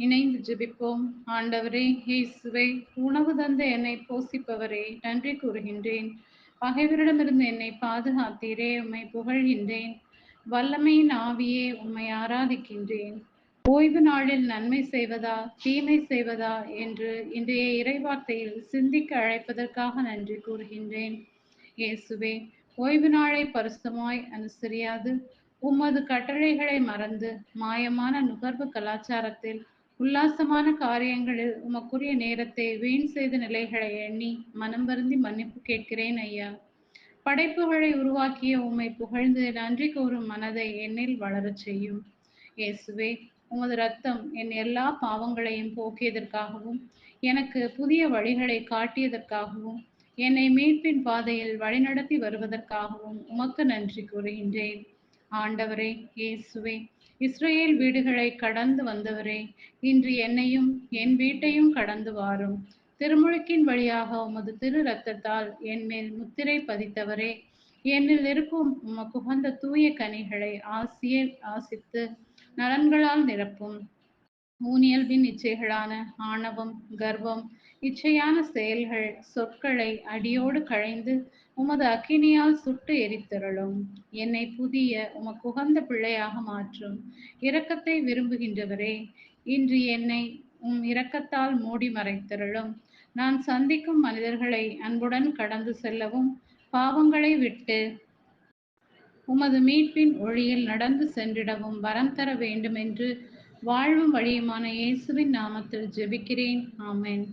இணைந்து ஜெபிப்போம். ஆண்டவரே இயேசுவே, உணவு தந்து என்னை போஷிப்பவரே, நன்றி கூறுகின்றேன். பகைவரிடமிருந்து என்னை பாதுகாத்தீரே, உம்மை புகழ்கின்றேன். வல்லமையின் ஆவியே, உம்மை ஆராதிக்கின்றேன். ஓய்வு நாளில் நன்மை செய்வதா தீமை செய்வதா என்று இன்றைய இறைவார்த்தையில் சிந்திக்க அழைப்பதற்காக நன்றி கூறுகின்றேன். இயேசுவே, ஓய்வு நாளை பரிசுத்தமாய் அனுசரியாது உமது கட்டளைகளை மறந்து மாயமான நுகர்வு கலாச்சாரத்தில் உல்லாசமான காரியங்களில் உமக்குரிய நேரத்தை வீண் செய்த நிலைகளை எண்ணி மனம் வருந்தி மன்னிப்பு கேட்கிறேன் ஐயா. படைப்புகளை உருவாக்கிய உம்மை புகழ்ந்து நன்றி கூறும் மனதை என்னில் வளரச் செய்யும். இயேசுவே, உமது இரத்தம் என் எல்லா பாவங்களையும் போக்கியதற்காகவும் எனக்கு புதிய வழிகளை காட்டியதற்காகவும் என்னை மீட்பின் பாதையில் வழிநடத்தி வருவதற்காகவும் உமக்கு நன்றி கூறுகின்றேன். ஆண்டவரே இயேசுவே, இஸ்ரேல் வீடுகளை கடந்து வந்தவரே, இன்று என்னையும் என் வீட்டையும் கடந்து வாரும். திருமுழுக்கின் வழியாக உமது திரு இரத்தத்தால் என் மேல் முத்திரை பதித்தவரே, என்னில் இருக்கும் உமக்கு உகந்த தூய கனிகளை ஆசித்து நலன்களால் நிரப்பும். ஊனியல்பின் இச்சைகளான ஆணவம், கர்வம், இச்சையான செயல்கள், சொற்களை அடியோடு களைந்து உமது அக்கினியால் சுட்டு எரித்தருளும். என்னை புதிய உமக்கு உகந்த பிள்ளையாக மாற்றும். இரக்கத்தை விரும்புகின்றவரே, இன்று என்னை இரக்கத்தால் மூடி மறைத்தருளும். நான் சந்திக்கும் மனிதர்களை அன்புடன் கடந்து செல்லவும், பாவங்களை விட்டு உமது மீட்பின் ஒளியில் நடந்து சென்றிடவும் வரம் தர வேண்டுமென்று வாழ்வும் வழியுமான இயேசுவின் நாமத்தில் ஜெபிக்கிறேன். ஆமென்.